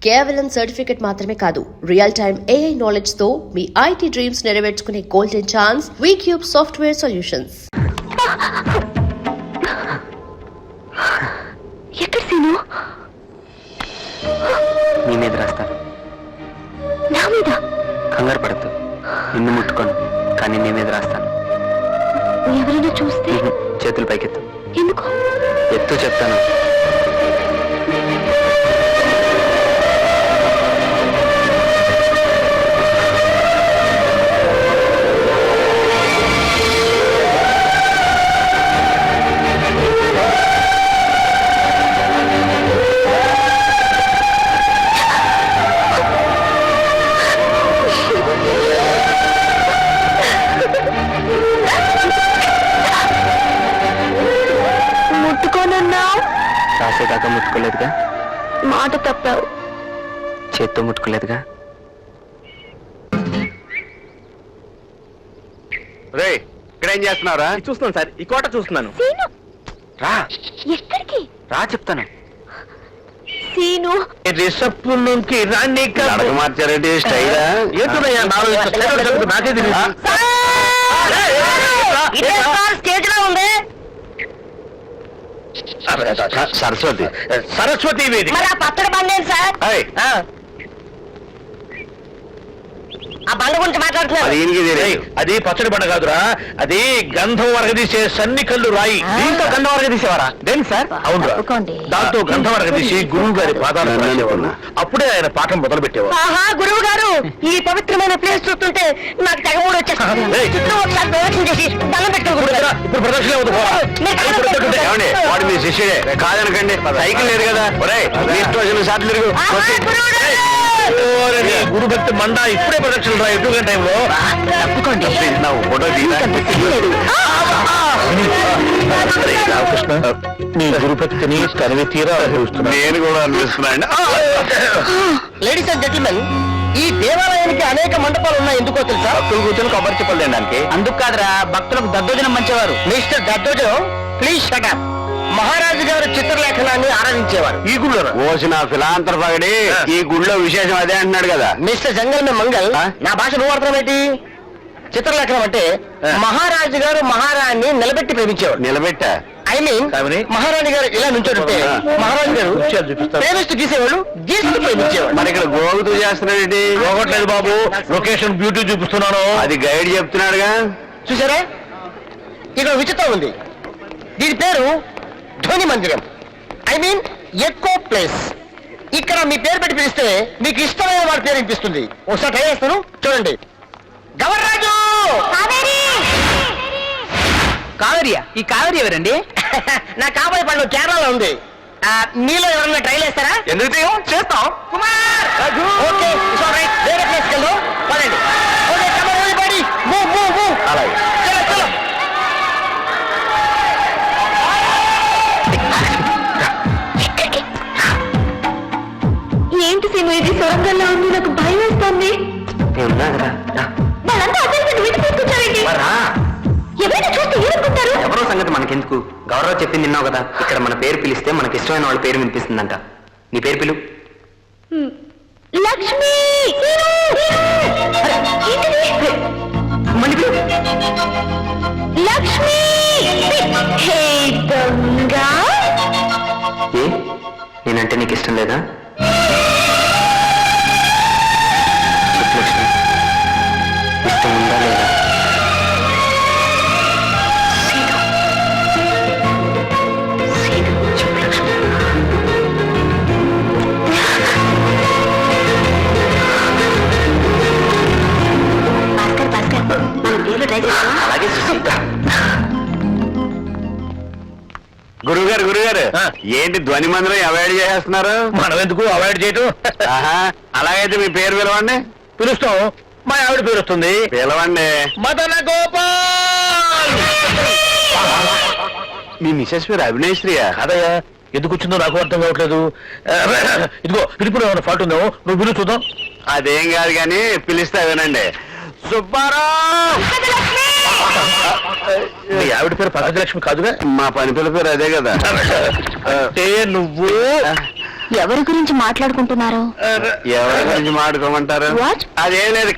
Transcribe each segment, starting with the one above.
కేవలం సర్టిఫికెట్ మాత్రమే కాదు, రియల్ టైమ్ AI నాలెడ్జ్ తో మీ IT డ్రీమ్స్ నెరవేర్చుకునే golden chance VCube software solutions. ఎక్కడ సీను? నీ మీద రాస్తాను. నా మీద? కంగారు పడద్దు, నిన్ను ముట్టుకోను, కానీ నీ మీద రాస్తాను. ఎవరైనా చూస్తే? చేతులు పైకెత్తు. ఎందుకు? ఎత్తు చెప్తాను. రాసేదాకా ముట్టుకోలేదుగా? మాట తప్పావు. చేత్తో ముట్టుకోలేదుగా? ఇక్కడేం చేస్తున్నారా? చూస్తున్నాను సార్, ఈ కోట చూస్తున్నాను. సీను రా. ఎక్కడికి? రా చెప్తాను. సీను రిషప్కి రాణి మార్చారంటే స్టైల్ నాకే స్టేజ్ లో ఉంది. సరస్వతి సరస్వతి వేది. మరి ఆ పచ్చడి బండి సార్? ఆ బండ గురించి మాట్లాడుతున్నారు. అది పచ్చడి బండ కాదురా, అది గంధం వరగదీసే సన్ని కళ్ళు రాయి. దీంతో గంధం వరగదీసేవారా? దేని సార్? అవునురా, దాంతో గంధం వరగదీసి గురువు గారి పాదాలు పడేవాళ్ళు. అప్పుడే ఆయన పాఠం మొదలు పెట్టేవారు. ఆహా, గురువు గారు, ఈ పవిత్రమైన ప్లేస్ చూస్తుంటే నాకు తెగమూడు వచ్చేస్తుంది. ఒకసారి ప్రదక్షిణ చేసి దండం పెట్టుకోకూడదు. ఇప్పుడు ప్రదక్షిణ వాడు మీ శిష్యుడే కాదనకండి. సైకిల్ లేదు కదా, మీ ఇష్టం వచ్చిన సార్లు తిరుగు. గురు భక్తి మండ ఇప్పుడే ప్రదక్షిణ రా. ఎటువంటి టైంలో తప్పుకోండి. రామకృష్ణ, నీ గురుభక్తిని తనివి తీరా నేను కూడా అనిపిస్తున్నాను. లేడీస్ అండ్ జెంటిల్మెన్, ఈ దేవాలయానికి అనేక మండపాలు ఉన్నాయి. ఎందుకో తెలుసా? భక్తులు కూర్చొని కొబ్బరి చెప్పలు తినడానికి. అందుకు కాదురా, భక్తులకు దద్దోజనం మంచేవారు. మిస్టర్ దద్దోజనం, ప్లీజ్ షట్ అప్. మహారాజు గారు చిత్రలేఖనాన్ని ఆరాధించేవారు. ఈ గుళ్ళో ఓసిన ఫిలాంతర పగడి ఈ గుళ్ళో విశేషం అదే అంటున్నాడు కదా మిస్టర్ జంగల్ మే మంగల్. నా భాష నువ్వు అర్థం ఏంటి? చిత్రలేఖనం అంటే మహారాజు గారు మహారాణి నిలబెట్టి ప్రేమించేవారు. నిలబెట్టా ఐ మీన్ మహారాణి గారు ఇలా నుంచోంటే మహారాజు గారు ప్రేమిస్తూ గీసేవాళ్ళు, గీస్తూ ప్రేమించేవాడు. మరి ఇక్కడ గోగుతూ చేస్తున్నాడు. గోగట్లేదు బాబు, లొకేషన్ బ్యూటీ చూపిస్తున్నాను. అది గైడ్ చెప్తున్నాడుగా. చూసారా, ఇక్కడ విచిత్రం ఉంది. దీని పేరు ధ్వని మందిరం, ఐ మీన్ ఎకో ప్లేస్. ఇక్కడ మీ పేరు పెట్టి పిలిస్తే మీకు ఇష్టమైన వాడి పేరు వినిపిస్తుంది. ఒకసారి ట్రై చేస్తాను, చూడండి. గవర్రాజు! కావేరియా? ఈ కావేరి ఎవరండి? నా కాబోయే పండు కేరళలో ఉంది. మీలో ఎవరన్నా ట్రై చేస్తారా? ఎందుకు చేస్తాం. Kumar! Okay, it's all right. వేరే ప్లేస్కి వెళ్దాం, పదండి. Okay, come on everybody, move move move. అలాగే. చలో చలో. ఏంటి సీను, ఇది సొరంగంలో ఉంది, నాకు భయం వేస్తుంది. వాళ్ళంతా అసలు వీటి తీసుకొచ్చారండి. ఎవరైనా చూస్తే ఏమనుకుంటారు? ఎవరో సంగతి మనకెందుకు, గౌరవ్ చెప్పింది విన్నావు కదా. ఇక్కడ మన పేరు పిలిస్తే మనకి ఇష్టమైన వాళ్ళ పేరు వినిపిస్తుందంట. నీ పేరు పిలు. లక్ష్మి. మళ్ళీ పిలు. లక్ష్మి. హే దొంగ. ఏ, నేనంటే నీకు ఇష్టం లేదా? లక్ష్మి, ఇష్టం ఉందా లేదా? చెప్పు లక్ష్మి. భాస్కర్, మన పేర్లు ట్రై చేస్తావా? అలాగే గురుగారు ఏంటి ధ్వని మందిరం అవాయిడ్ చేస్తున్నారు? మనం ఎందుకు అవాయిడ్ చేయటం? అలాగైతే మీ పేరు పిలవండి. పిలుస్తాం. మా ఆవిడ పేరు వస్తుంది. పిలవండి. మదన గోపాల్. మీ మిసెస్ పేరు అవినేశ్వరియా? అదయ్యా, ఎందుకు వచ్చిందో నాకు అర్థం కావట్లేదు. ఇదిగో పిలుపులో ఏమైనా ఫాల్ట్ ఉందేమో, నువ్వు పిలుపు చూద్దాం. అదేం కాదు కానీ పిలిస్తే వినండి. సుబ్బారావు. మీ ఆవిడ పేరు పరాజలక్ష్మి కాదుగా? మా పని పిల్ల పేరు అదే కదా. అంటే నువ్వు ఎవరి గురించి మాట్లాడుకుంటున్నారు? ఎవరి గురించి మాట్లాడుకోమంటారు? What? అదేం లేదు.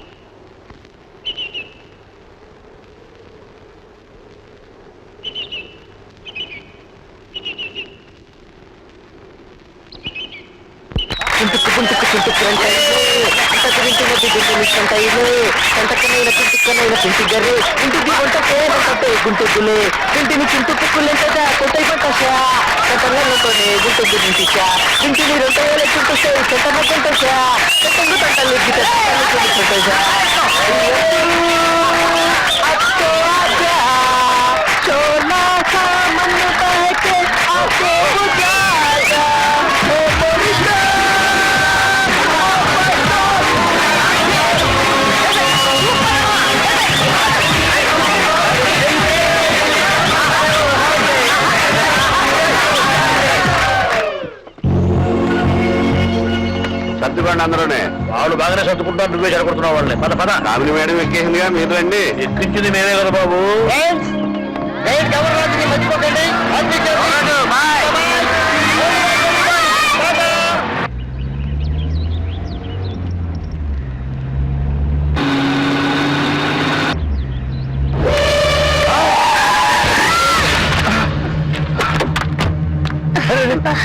సర్దుకోండి అందరూనే. వాళ్ళు బాగానే సర్దుకుంటారు, నువ్వే చెడగొడుతున్నావు వాళ్ళని. పద పద. కామిని మేడం ఎక్కేసిందిగా మీరు రండి. ఎక్కించింది మేమే కదా బాబు.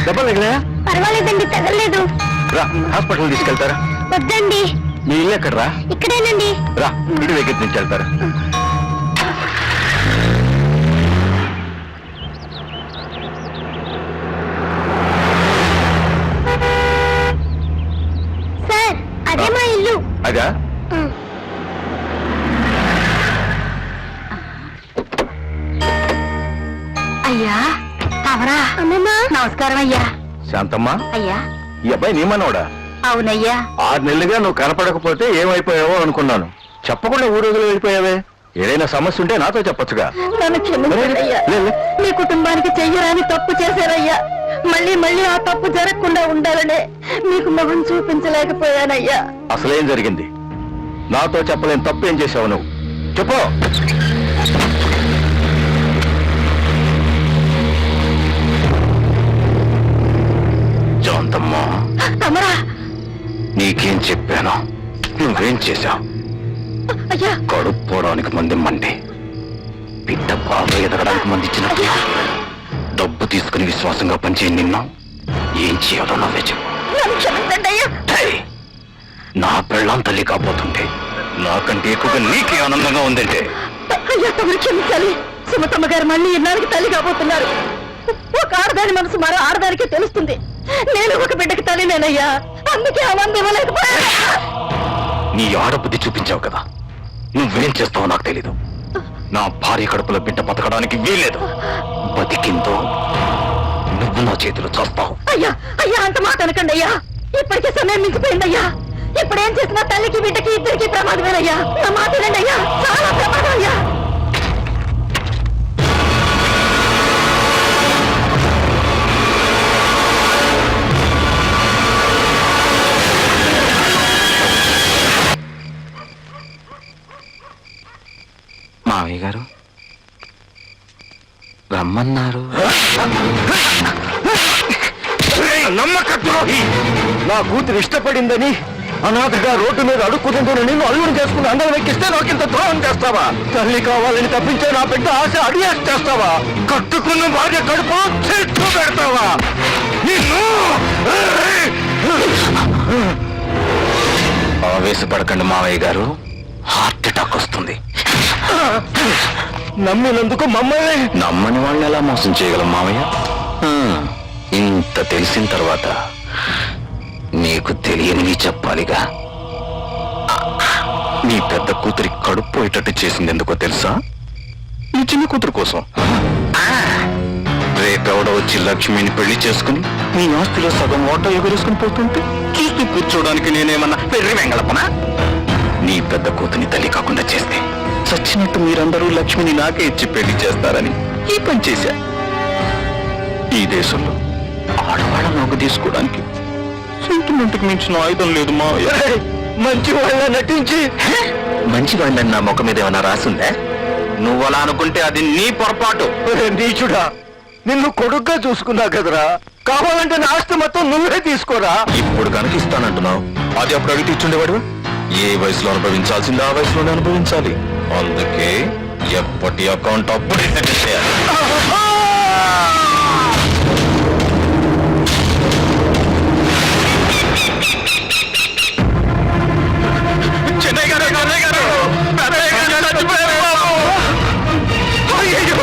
దెబ్బలు తగిలాయా? పర్వాలేదండి, తగలేదు. రా హాస్పిటల్ తీసుకెళ్తారా? వద్దండి, మీ ఇల్లు ఎక్కడరా? ఇక్కడేనండి. రా ఇంటి దగ్గర నుంచి వెళ్తారా? సార్, అదే మా ఇల్లు. అదా? అయ్యా తమరా? అమ్మమ్మా నమస్కారం అయ్యా. శాంతమ్మ, అయ్యా. ఈ అబ్బాయి నీ మనోడా? అవునయ్యా. 6 నెలలుగా నువ్వు కనపడకపోతే ఏమైపోయావో అనుకున్నాను. చెప్పకుండా ఊరోజులు వెళ్ళిపోయావే. ఏదైనా సమస్య ఉంటే నాతో చెప్పొచ్చుగా. నన్ను క్షమించండయ్యా. లే, లే. మీ కుటుంబానికి చెయ్యరాని తప్పు చేశారయ్యా. మళ్ళీ మళ్ళీ ఆ తప్పు జరగకుండా ఉండాలనే మీకు మొహం చూపించలేకపోయానయ్యా. అసలేం జరిగింది? నాతో చెప్పలేని తప్పు ఏం చేశావు నువ్వు? చెప్పు. శాంతమ్మా, తమరా? నీకేం చెప్పాను? నువ్వేం చేశావు? అయ్యా, కడుపు పోవడానికి మంది మండి, బిడ్డ బాగా ఎదగడానికి మంది ఇచ్చినట్టు డబ్బు తీసుకుని విశ్వాసంగా పనిచేయి. నిన్న ఏం చేయాలో నువ్వే చెప్పు. నన్ను క్షమించండి అయ్యా. ఏయ్, నా పెళ్ళాం తల్లి కాబోతుంటే నాకంటే ఎక్కువగా నీకే ఆనందంగా ఉందంటే. అయ్యా, తమరు క్షమించాలి. సుమతమ్మ గారు మళ్ళీ ఇన్నాళ్ళకి తల్లి కాబోతున్నారు. ఒక ఆడదాని మనసు మరో ఆడదానికే తెలుస్తుంది. నేను ఒక బిడ్డకి తల్లినేనయ్యా. అందుకే ఆ మంది ఇవ్వలేకపోయా. నీ ఆడబుద్ధి చూపించావు కదా, నువ్వేం చేస్తావో నాకు తెలీదు. నా భార్య కడుపులో బిడ్డ బతకడానికి వీల్లేదు. బతికిందో నువ్వు నా చేతిలో చేస్తావు. అయ్యా అయ్యా, అంత మాట అనకండి అయ్యా. ఇప్పటికే సమయం మించిపోయిందయ్యా. ఇప్పుడేం చేసినా తల్లికి బిడ్డకి ఇద్దరికి ప్రమాదమేనయ్యా. నా మాట వినండి అయ్యా, చాలా ప్రమాదం అయ్యా. మావయ్య గారు రమ్మన్నారు. నమ్మకద్రోహి! నా కూతురు ఇష్టపడిందని అనాథగా రోడ్డు మీద అడుక్కుతుందని నిన్ను అల్లుడు చేసుకుని అందరం ఎక్కిస్తే నాకింత ద్రోహం చేస్తావా? తల్లి కావాలని తప్పించే నా పెద్ద ఆశ అడియాస్ చేస్తావా? కట్టుకున్న భార్య కడుపు చెట్టు పెడతావా? నిన్ను ఆవేశపడకండి మావయ్య గారు, హార్ట్ అటాక్ వస్తుంది. నమ్మినందుకు మమ్మల్ని నమ్మని వాళ్ళని ఎలా మోసం చేయగలం మావయ్య? ఇంత తెలిసిన తర్వాత నీకు తెలియనివి చెప్పాలిగా. నీ పెద్ద కూతురి కడుపు పోయేటట్టు చేసింది ఎందుకో తెలుసా? ఈ చిన్న కూతురు కోసం. రేపెవడో వచ్చి లక్ష్మిని పెళ్లి చేసుకుని నీ ఆస్తిలో సగం ఓట ఎగురేసుకుని పోతుంటే చూస్తూ కూర్చోడానికి నేనేమన్నా పెర్రి వెంగళపనా? నీ పెద్ద కూతుని తల్లి కాకుండా చేస్తే చచ్చినట్టు మీరందరూ లక్ష్మిని నాకే ఇచ్చి పెళ్లి చేస్తారని ఈ పని చేశా. ఈ దేశంలో ఆడవాళ్ళ నోగు తీసుకోవడానికి సెంటిమెంట్కి మించిన ఆయుధం లేదు మా. మంచి వాళ్ళ నటించి మంచి వాళ్ళని నా ముఖం మీద ఏమైనా రాసిందే? నువ్వు అలా అనుకుంటే అది నీ పొరపాటు. నీచుడా, నిన్ను కొడుగ్గా చూసుకున్నా కదరా, కావాలంటే నా ఆస్తి మొత్తం నువ్వే తీసుకోరా. ఇప్పుడు కనుక ఇస్తానంటున్నావు, అది అప్పుడు అడిగి ఇచ్చుండేవాడు. ఏ వయసులో అనుభవించాల్సిందో ఆ వయసులోనే అనుభవించాలి. అందుకే ఎప్పటి అకౌంట్ అప్పుడే సెటిల్ చేయాలి. చెన్నై గారు, అన్నయ్య గారు, అన్నయ్య గారు చచ్చిపోయారు బాబు. అయ్యయ్యో,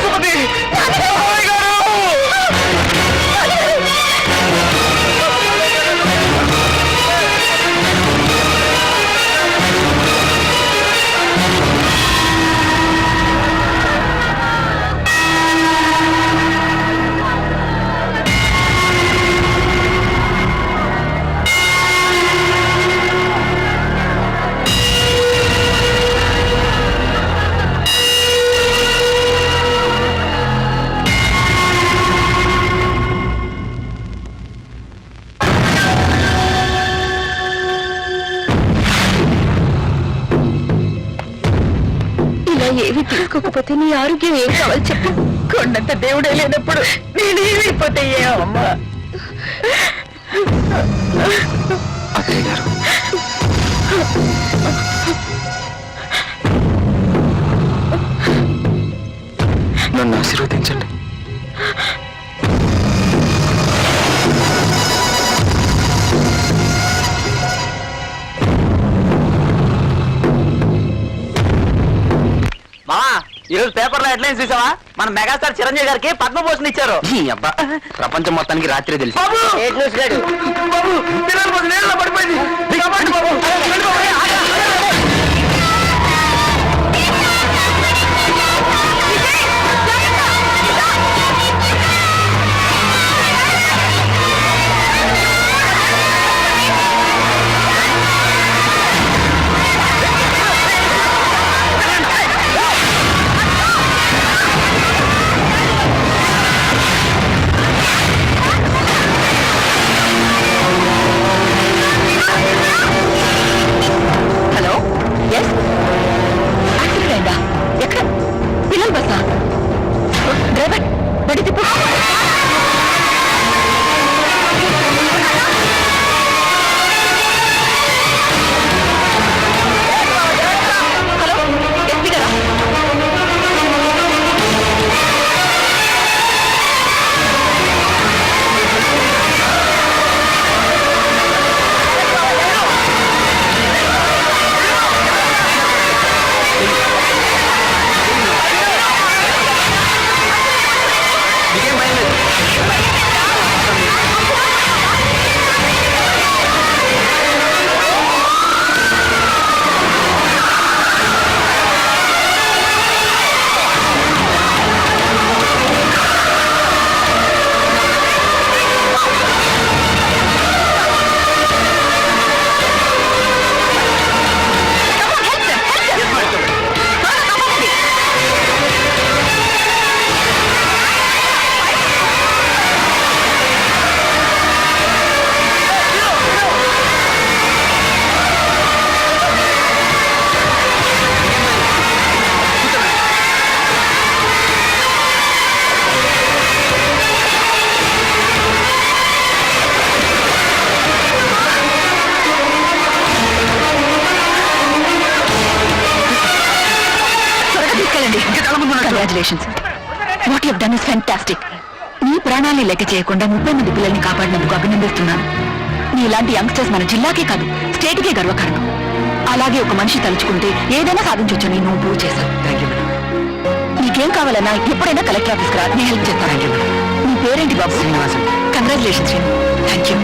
సుమతి, అన్నయ్య గారు. ఇలా ఏవి తీసుకోకపోతే నీ ఆరోగ్యం ఏం కావాలి చెప్పు. కొండంత దేవుడే లేనప్పుడు నేనేమైపోతే అమ్మా. అత్తయ్య గారు, నన్ను ఆశీర్వదించండి. మామా, ఈరోజు పేపర్లో హెడ్లైన్స్ చూసావా? మన మెగాస్టార్ చిరంజీవి గారికి పద్మభూషణ్ ఇచ్చారు. ఈ అబ్బా, ప్రపంచం మొత్తానికి రాత్రి తెలిసి. పడిపోయింది. హలో, ఎస్, యాక్సిడెంట్ అయిందా? ఎక్కడ? పిల్లల బస్సా? డ్రైవర్ బడి తిప్పు. హలో, ఎస్పీ గారా? Congratulations. What you have done is fantastic. నీ ప్రాణాన్ని లెక్క చేయకుండా 30 మంది పిల్లల్ని కాపాడినందుకు అభినందిస్తున్నాను. నీలాంటి యంగ్స్టర్స్ మన జిల్లాకే కాదు, స్టేట్కే గర్వకారణం. అలాగే ఒక మనిషి తలుచుకుంటే ఏదైనా సాధించొచ్చని నువ్వు ప్రూవ్ చేశావు. నీకేం కావాలన్నా ఎప్పుడైనా కలెక్టర్ ఆఫీస్కి రా, నేను హెల్ప్ చేస్తాను. నీ పేరేంటి బాబు? Srinivasam. Congratulations Srinu. Thank you.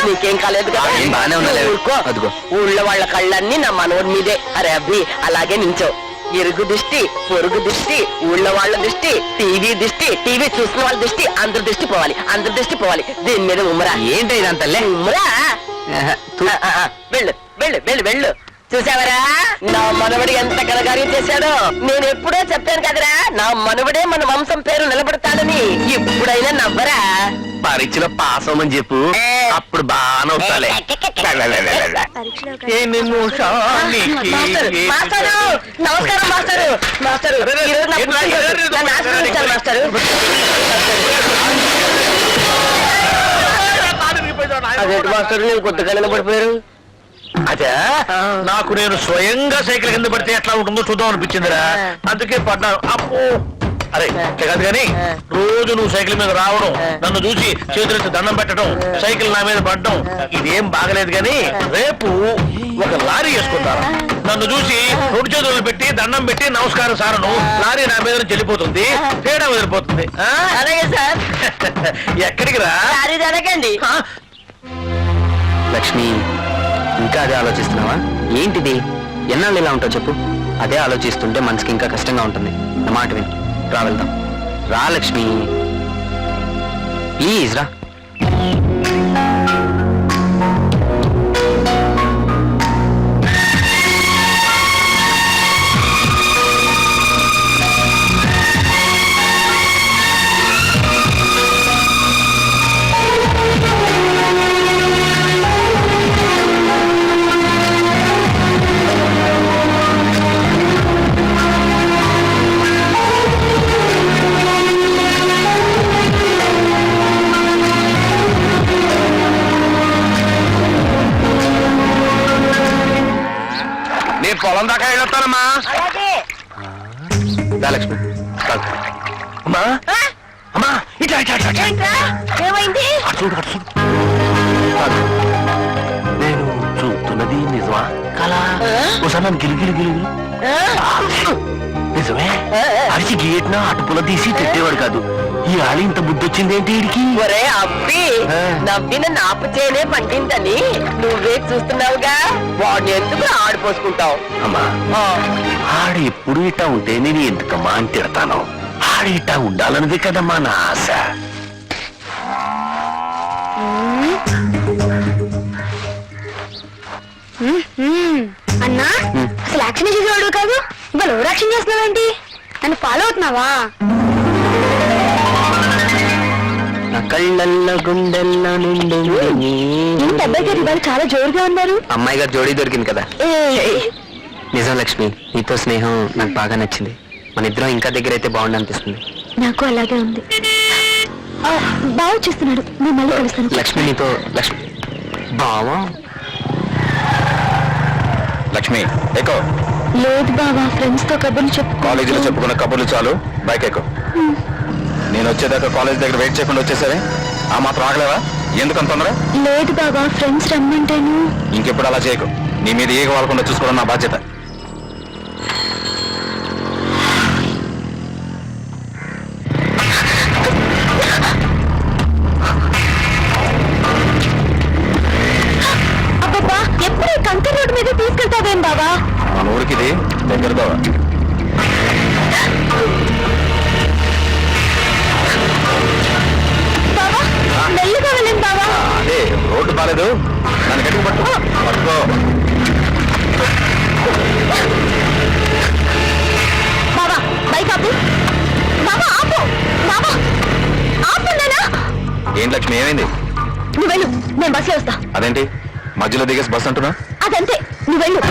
నీకేం కాలేదు కదా? బానే ఉన్నా. ఊరుకో. అదిగో ఊళ్ళో వాళ్ళ కళ్ళన్నీ నా మనోడి మీదే. అరే అబ్బి, అలాగే నించో. ఇరుగు దిష్టి, పొరుగు దిష్టి, ఊళ్ళో వాళ్ళ దిష్టి, టీవీ చూసిన వాళ్ళ దిష్టి, అందరి దిష్టి పోవాలి, అందరి దిష్టి పోవాలి. దీని మీద ఉమ్మరా. ఏంటి ఇదంతలే ఉమ్మరా. వెళ్ళు వెళ్ళు వెళ్ళు వెళ్ళు. చూసావరా నా మనవడు ఎంత కలగారి చేశాడో. నేను ఎప్పుడో చెప్పాను కదరా నా మనవడే మన వంశం పేరు నిలబడతాడని. ఇప్పుడైనా నవ్వరా. పరీక్షలో పాస్ అవ్వమని చెప్పు, అప్పుడు బాగా నవ్వుతాలే. మాస్టారు నమస్కారం మాస్టారు. మాస్టారు ఈరోజు నా పుట్టినరోజు. నన్ను ఆశీర్వదించాలి మాస్టారు. అదేంటి మాస్టారు నేను కొద్దిగా నిలబడిపోయారు. అదే నాకు నేను స్వయంగా సైకిల్ కింద పడితే ఎట్లా ఉంటుందో చూద్దాం అనిపించిందిరా, అందుకే పడ్డాను. అప్పో అరే కాదు కానీ రోజు నువ్వు సైకిల్ మీద రావడం, నన్ను చూసి చేతులెత్తి దండం పెట్టడం, సైకిల్ నా మీద పడడం ఇదేం బాగలేదు. కానీ రేపు ఒక లారీ వేసుకుంటాను, నన్ను చూసి రెండు చేతులు పెట్టి దండం పెట్టి నమస్కారం సారను, లారీ నా మీద నుంచి వెళ్ళిపోతుంది, తేడా వదిలిపోతుంది. అలాగే సార్. ఎక్కడికి రా అడగండి. లక్ష్మి, ఇంకా అదే ఆలోచిస్తున్నావా? ఏంటిది? ఎన్నాళ్ళు ఇలా ఉంటావు చెప్పు. అదే ఆలోచిస్తుంటే మనసుకి ఇంకా కష్టంగా ఉంటుంది. నా మాట విని రా, వెళ్దాం. రా లక్ష్మి, ప్లీజ్ రా. నేను పొలం దాకా వెళ్ళొస్తానమ్మా. రా లక్ష్మి. అమ్మా అమ్మా ఇట్లా ఇట్లా ఇట్లా ఇట్లా. ఏమైంది? అటు చూడు అటు చూడు. కాదు, నేను చూస్తున్నది నిజమా కలా? ఒకసారి నన్ను గిలిగిలి గిలిగిలి. నిజమే, అరిచి గేట్న అటుపుల తీసి తిట్టేవాడు కాదు. ఈ ఆళి ఇంత బుద్ధి వచ్చిందేంటి వీడికి? ఒరే అబ్బి, నవ్విన నాపు చేయనే పండిందని నువ్వే చూస్తున్నావుగా, వాడిని ఎందుకు ఆడిపోసుకుంటావు? అమ్మా, ఆడ ఎప్పుడు ఇట్టా ఉంటే నేను ఎందుకమ్మా అని తిడతాను. ఆడ ఇట్టా ఉండాలన్నది కదమ్మా నా ఆశ. అన్నా అసలు యాక్షన్ చేసేవాడు కాదు, ఇవాళ ఓవర్ యాక్షన్ చేస్తున్నావేంటి? నన్ను ఫాలో అవుతున్నావా? నా కళ్ళల్లో గుండెల్లో నిండు ఏంటి అబ్బాయి గారు ఇవాళ చాలా జోరుగా ఉన్నారు? అమ్మాయి గారు జోడీ దొరికింది కదా. నిజం లక్ష్మి, నీతో స్నేహం నాకు బాగా నచ్చింది. మన ఇద్దరం ఇంకా దగ్గర అయితే బాగుండు అనిపిస్తుంది. నాకు అలాగే ఉంది. బాగా చేస్తున్నాడు, నేను మళ్ళీ కలుస్తాను. లక్ష్మి నీతో లక్ష్మి బావా. లక్ష్మి ఎక్కువ. లేదు బావా, ఫ్రెండ్స్ తో కబుర్లు కాలేజీలో చెప్పుకున్న కబుర్లు చాలు, బైక్ ఎక్కువ. నేను వచ్చేదాకా కాలేజ్ దగ్గర వెయిట్ చేయకుండా వచ్చేసరే. ఆ మాత్రం ఆగలేవా? ఎందుకంత తొందర? లేదు బావా, ఫ్రెండ్స్ రమ్మంటేను. ఇంకెప్పుడు అలా చేయకు. నీ మీద ఏగ వాళ్ళకుండా చూసుకోవడం నా బాధ్యత. అబ్బబ్బా, ఎప్పుడు కంకర్ రోడ్డు మీద తీసుకెళ్తావేం బావా? మన ఊరికి ఇది దగ్గరదో. బావా మెల్లిగా వెళ్ళండి బావా. అదే రోడ్డు బాలేదు, నన్ను గట్టిగా పట్టుకో. బావా బైక్ ఆపు. బావా ఆపు. బావా ఆపున్నానా? ఏం లక్ష్మి, ఏమైంది? నువ్వు వెళ్ళు, నేను బస్సులో వస్తా. అదేంటి మధ్యలో దిగేసి బస్ అంటున్నా? అదంతే, నువ్వు వెళ్ళు.